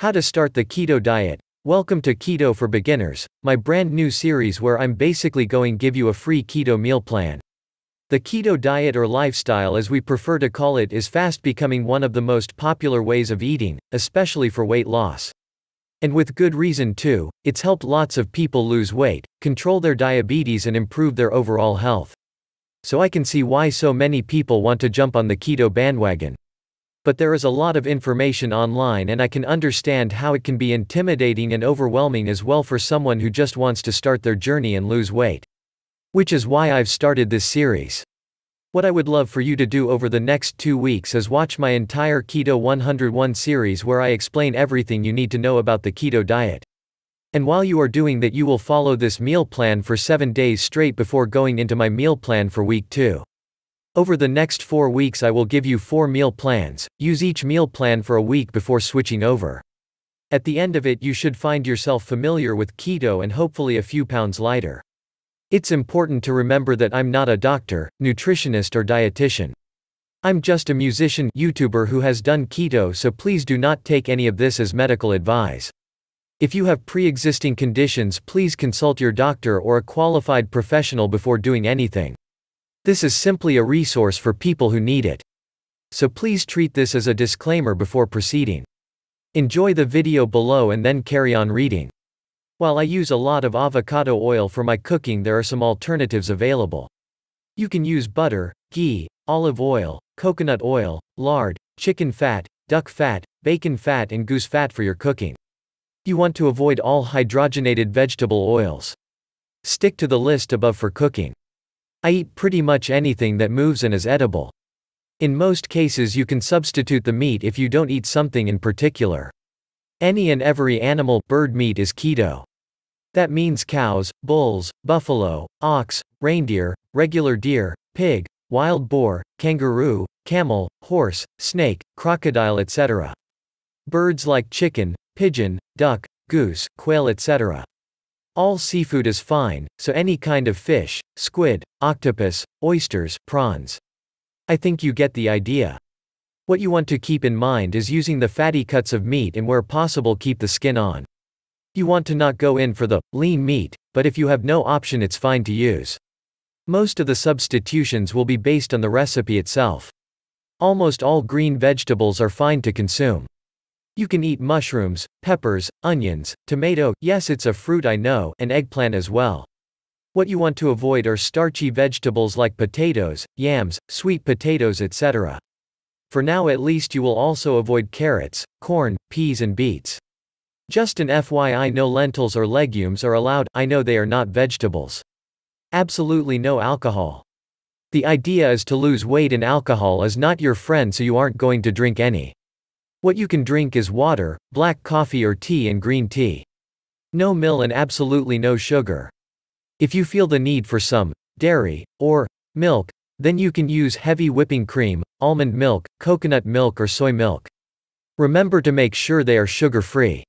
How to start the keto diet. Welcome to Keto for Beginners, my brand new series where I'm basically going give you a free keto meal plan. The keto diet or lifestyle as we prefer to call it is fast becoming one of the most popular ways of eating, especially for weight loss. And with good reason too, it's helped lots of people lose weight, control their diabetes and improve their overall health. So I can see why so many people want to jump on the keto bandwagon. But there is a lot of information online and I can understand how it can be intimidating and overwhelming as well for someone who just wants to start their journey and lose weight. Which is why I've started this series. What I would love for you to do over the next 2 weeks is watch my entire Keto 101 series where I explain everything you need to know about the keto diet. And while you are doing that you will follow this meal plan for 7 days straight before going into my meal plan for week 2. Over the next 4 weeks I will give you 4 meal plans, use each meal plan for a week before switching over. At the end of it you should find yourself familiar with keto and hopefully a few pounds lighter. It's important to remember that I'm not a doctor, nutritionist or dietitian. I'm just a musician, YouTuber who has done keto, so please do not take any of this as medical advice. If you have pre-existing conditions, please consult your doctor or a qualified professional before doing anything. This is simply a resource for people who need it. So please treat this as a disclaimer before proceeding. Enjoy the video below and then carry on reading. While I use a lot of avocado oil for my cooking, there are some alternatives available. You can use butter, ghee, olive oil, coconut oil, lard, chicken fat, duck fat, bacon fat and goose fat for your cooking. You want to avoid all hydrogenated vegetable oils. Stick to the list above for cooking. I eat pretty much anything that moves and is edible. In most cases you can substitute the meat if you don't eat something in particular. Any and every animal, bird meat is keto. That means cows, bulls, buffalo, ox, reindeer, regular deer, pig, wild boar, kangaroo, camel, horse, snake, crocodile etc. Birds like chicken, pigeon, duck, goose, quail etc. All seafood is fine, so any kind of fish, squid, octopus, oysters, prawns. I think you get the idea. What you want to keep in mind is using the fatty cuts of meat and where possible keep the skin on. You want to not go in for the lean meat, but if you have no option it's fine to use. Most of the substitutions will be based on the recipe itself. Almost all green vegetables are fine to consume. You can eat mushrooms, peppers, onions, tomato, yes it's a fruit I know, and eggplant as well. What you want to avoid are starchy vegetables like potatoes, yams, sweet potatoes etc. For now at least you will also avoid carrots, corn, peas and beets. Just an FYI, no lentils or legumes are allowed. I know they are not vegetables. Absolutely no alcohol. The idea is to lose weight and alcohol is not your friend, so you aren't going to drink any. What you can drink is water, black coffee or tea and green tea. No milk and absolutely no sugar. If you feel the need for some dairy or milk, then you can use heavy whipping cream, almond milk, coconut milk or soy milk. Remember to make sure they are sugar-free.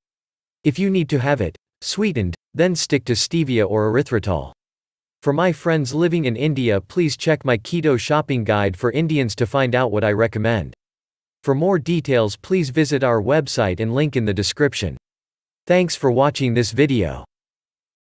If you need to have it sweetened, then stick to stevia or erythritol. For my friends living in India, please check my keto shopping guide for Indians to find out what I recommend. For more details please visit our website and link in the description. Thanks for watching this video.